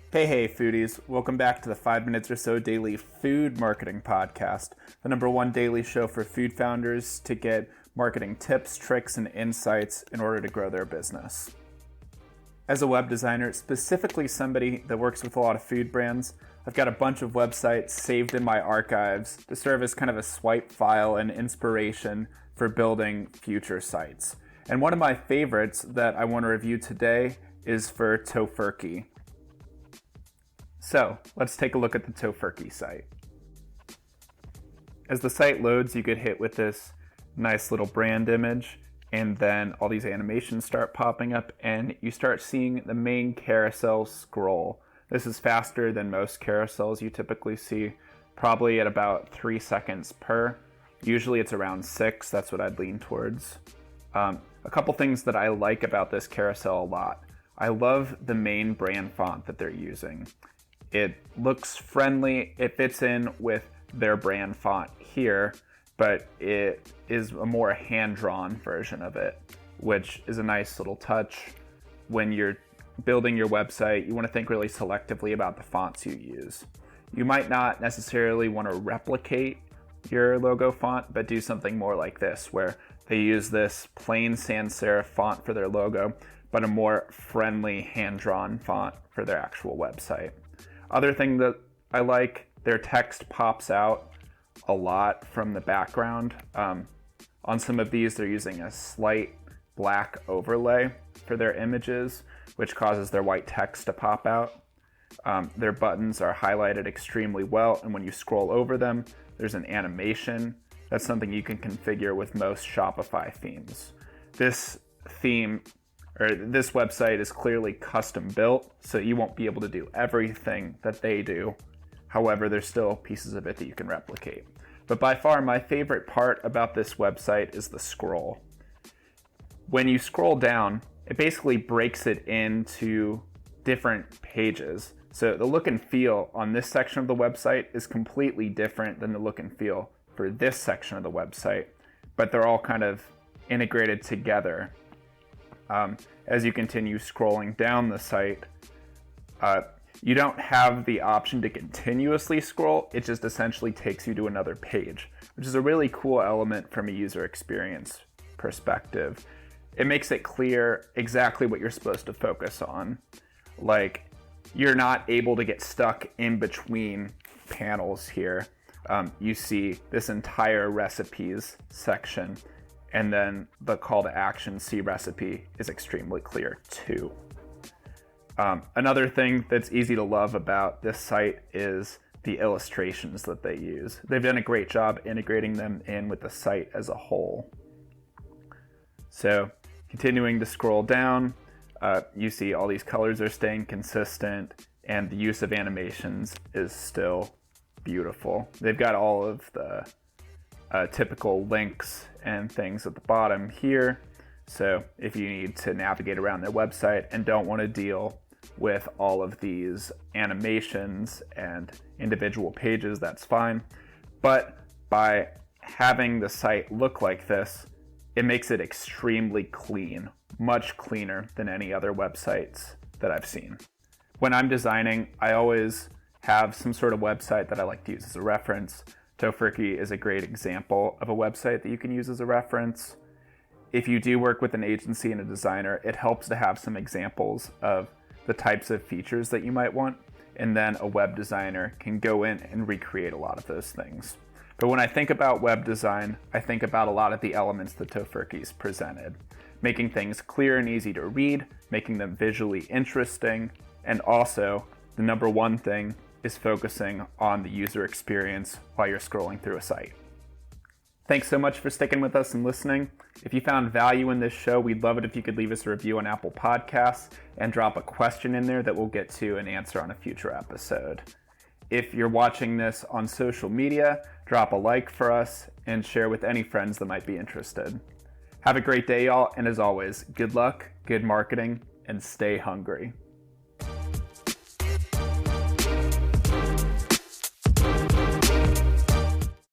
Hey, foodies. Welcome back to the 5 Minutes or So Daily Food Marketing Podcast, the #1 daily show for food founders to get marketing tips, tricks, and insights in order to grow their business. As a web designer, specifically somebody that works with a lot of food brands, I've got a bunch of websites saved in my archives to serve as kind of a swipe file and inspiration for building future sites. And one of my favorites that I want to review today is for Tofurky. So let's take a look at the Tofurky site. As the site loads, you get hit with this nice little brand image, and then all these animations start popping up, and you start seeing the main carousel scroll. This is faster than most carousels you typically see, probably at about 3 seconds per. Usually it's around 6, that's what I'd lean towards. A couple things that I like about this carousel a lot. I love the main brand font that they're using. It looks friendly, it fits in with their brand font here, but it is a more hand-drawn version of it, which is a nice little touch. When you're building your website, you want to think really selectively about the fonts you use. You might not necessarily want to replicate your logo font, but do something more like this, where they use this plain sans serif font for their logo, but a more friendly hand-drawn font for their actual website. Other thing that I like, their text pops out a lot from the background. On some of these, they're using a slight black overlay for their images, which causes their white text to pop out. Their buttons are highlighted extremely well, and when you scroll over them, there's an animation. That's something you can configure with most Shopify themes. This website is clearly custom built, so you won't be able to do everything that they do. However, there's still pieces of it that you can replicate. But by far, my favorite part about this website is the scroll. When you scroll down, it basically breaks it into different pages. So the look and feel on this section of the website is completely different than the look and feel for this section of the website, but they're all kind of integrated together. As you continue scrolling down the site, you don't have the option to continuously scroll. It just essentially takes you to another page, which is a really cool element from a user experience perspective. It makes it clear exactly what you're supposed to focus on. Like, you're not able to get stuck in between panels here. You see this entire recipes section, and then the call to action, see recipe, is extremely clear too. Another thing that's easy to love about this site is the illustrations that they use. They've done a great job integrating them in with the site as a whole. So continuing to scroll down, you see all these colors are staying consistent, and the use of animations is still beautiful. They've got all of the typical links and things at the bottom here. So if you need to navigate around their website and don't want to deal with all of these animations and individual pages, that's fine. But by having the site look like this, it makes it extremely clean, much cleaner than any other websites that I've seen. When I'm designing, I always have some sort of website that I like to use as a reference. Tofurky is a great example of a website that you can use as a reference. If you do work with an agency and a designer, it helps to have some examples of the types of features that you might want, and then a web designer can go in and recreate a lot of those things. But when I think about web design, I think about a lot of the elements that Tofurky's presented. Making things clear and easy to read, making them visually interesting, and also the #1 thing is focusing on the user experience while you're scrolling through a site. Thanks so much for sticking with us and listening. If you found value in this show, we'd love it if you could leave us a review on Apple Podcasts and drop a question in there that we'll get to and answer on a future episode. If you're watching this on social media, drop a like for us and share with any friends that might be interested. Have a great day, y'all, and as always, good luck, good marketing, and stay hungry.